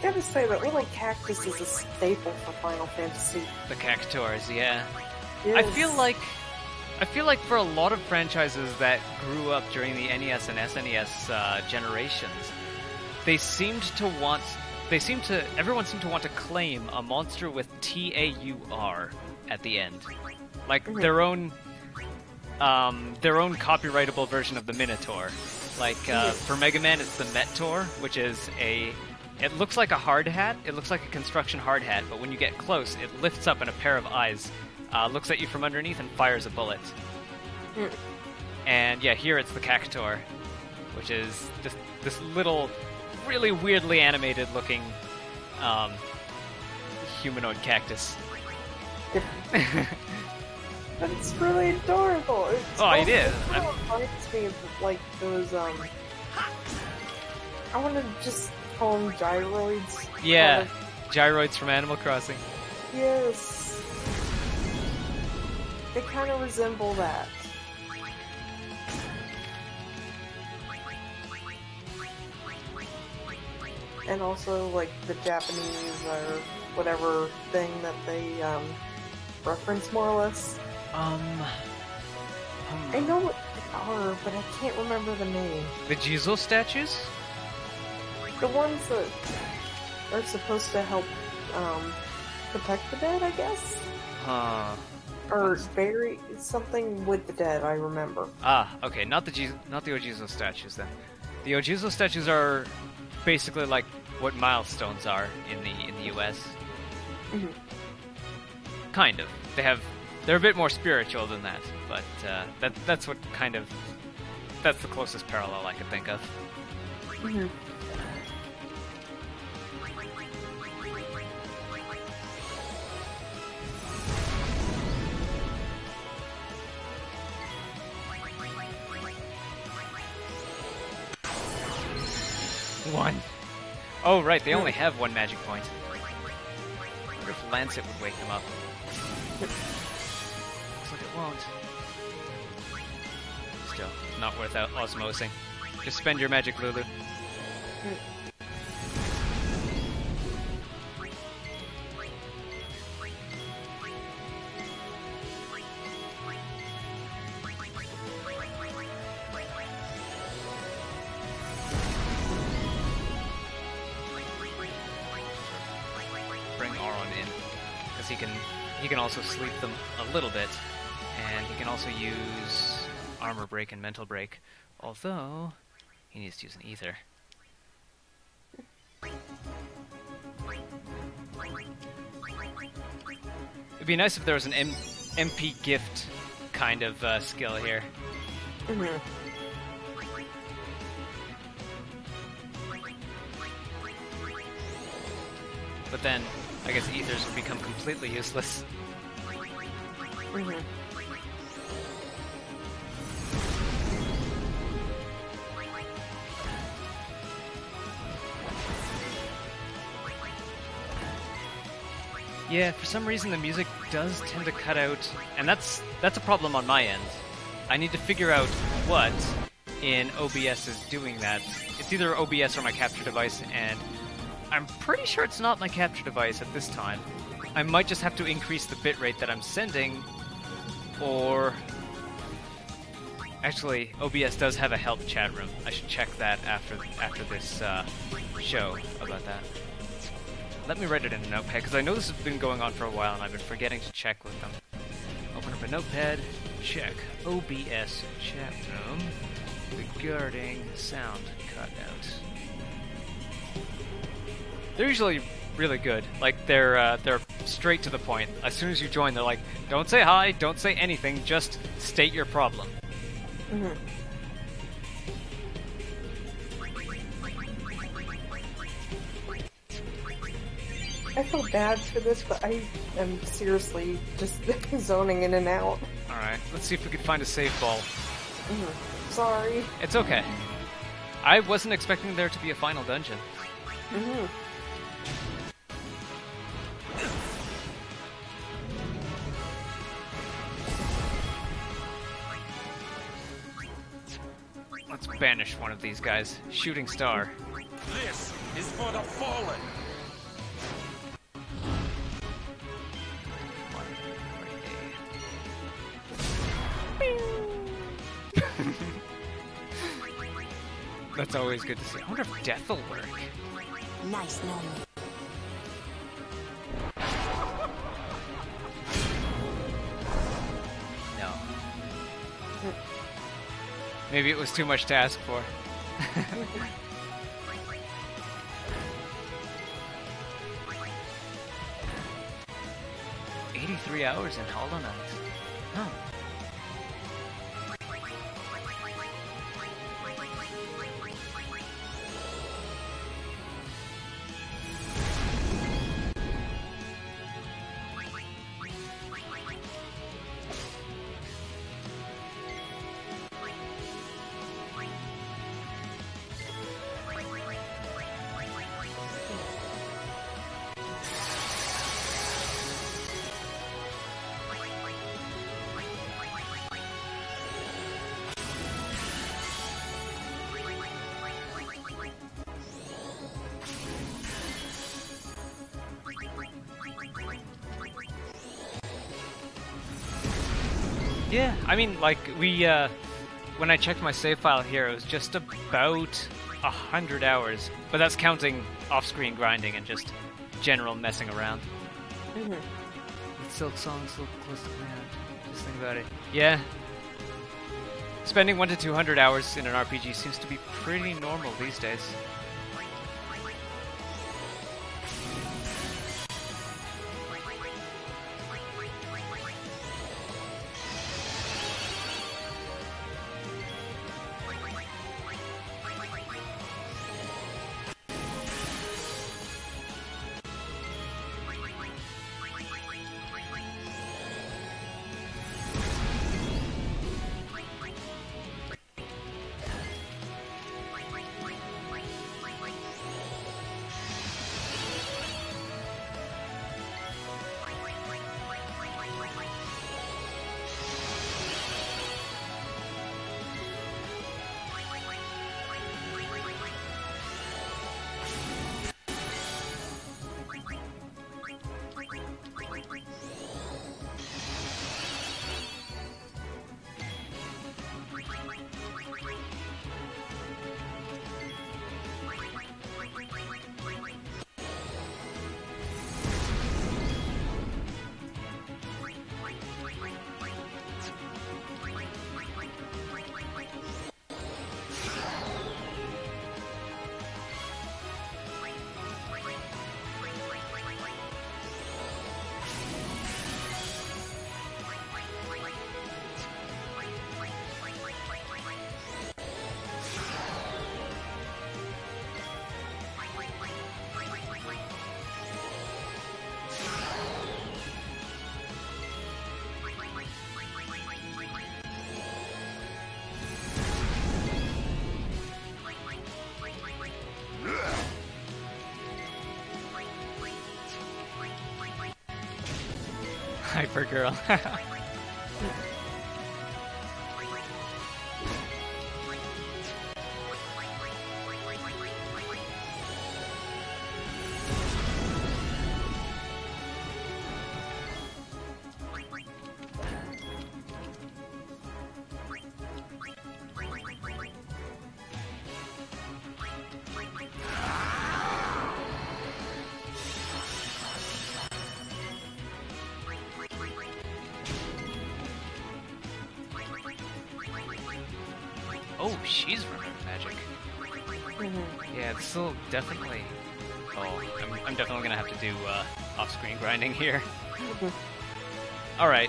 Gotta say, that little cactus is a staple for Final Fantasy. The Cactuars, yeah. Yes. I feel like for a lot of franchises that grew up during the NES and SNES generations, everyone seemed to want to claim a monster with TAUR at the end, like their own copyrightable version of the Minotaur. Like for Mega Man, it's the Mettaur, which is it looks like a hard hat. It looks like a construction hard hat, but when you get close, it lifts up in a pair of eyes. Looks at you from underneath and fires a bullet. And yeah, here it's the Cactuar, which is just this little, really weirdly animated looking humanoid cactus. But it's really adorable. It is. It reminds me of like those I want to just call them gyroids. Yeah, gyroids from Animal Crossing. Yes. They kind of resemble that. And also, like, the Japanese or whatever thing that they reference, more or less. I know what they are, but I can't remember the name. The Jizo statues? The ones that are supposed to help protect the dead, I guess? Huh. Or bury something with the dead, I remember. Ah, okay, not the Ojizo statues then. The Ojizo statues are basically like what milestones are in the US. Mm-hmm. Kind of. They're a bit more spiritual than that, but that's the closest parallel I could think of. Mm-hmm. One. Oh, right, they only have one magic point. I wonder if Lancet would wake them up. Looks like it won't. Still, not worth osmosing. Just spend your magic, Lulu. He can also sleep them a little bit, and he can also use armor break and mental break, although he needs to use an ether. It'd be nice if there was an MP gift kind of skill here. Mm-hmm. But then, I guess ethers would become completely useless. Mm-hmm. Yeah, for some reason the music does tend to cut out, and that's a problem on my end. I need to figure out what in OBS is doing that. It's either OBS or my capture device, and I'm pretty sure it's not my capture device at this time. I might just have to increase the bitrate that I'm sending, or... Actually, OBS does have a help chat room. I should check that after this show about that. Let me write it in a notepad, because I know this has been going on for a while and I've been forgetting to check with them. Open up a notepad, check OBS chat room regarding sound cutouts. They're usually really good. Like, they're straight to the point. As soon as you join, they're like, don't say hi, don't say anything, just state your problem. Mm-hmm. I feel bad for this, but I am seriously just zoning in and out. Alright, let's see if we can find a save ball. Mm-hmm. Sorry. It's okay. I wasn't expecting there to be a final dungeon. Mm-hmm. Let's banish one of these guys. Shooting star. This is for the fallen. That's always good to see. I wonder if death will work. Nice knowing you. No. Maybe it was too much to ask for. 83 hours in Hollow Knight. Huh. Yeah, I mean, like, when I checked my save file here, it was just about 100 hours. But that's counting off-screen grinding and just general messing around. Mm-hmm. With Silk Song so close to the end. Just think about it. Yeah. Spending 100 to 200 hours in an RPG seems to be pretty normal these days. Hyper girl. Oh, she's running magic. Yeah, it's still definitely... Oh, I'm definitely gonna have to do off-screen grinding here. Alright.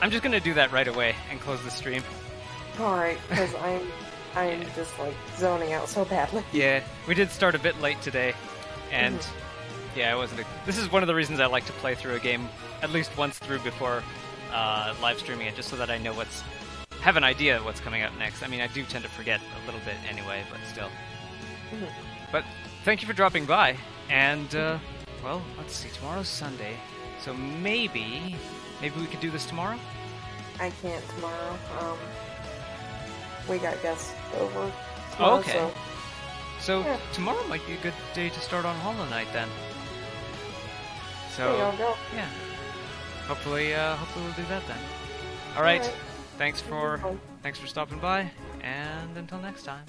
I'm just gonna do that right away and close the stream. Alright, because I'm just like zoning out so badly. Yeah, we did start a bit late today, and yeah, I wasn't... This is one of the reasons I like to play through a game at least once through before live streaming it, just so that I know have an idea of what's coming up next. I mean, I do tend to forget a little bit anyway, but still. But thank you for dropping by, and, well, let's see, tomorrow's Sunday, so maybe we could do this tomorrow? I can't tomorrow. We got guests over tomorrow, okay. So yeah. Tomorrow might be a good day to start on Hollow Knight, then. So, there you go. Yeah. Hopefully we'll do that then. Alright. Thanks for stopping by, and until next time.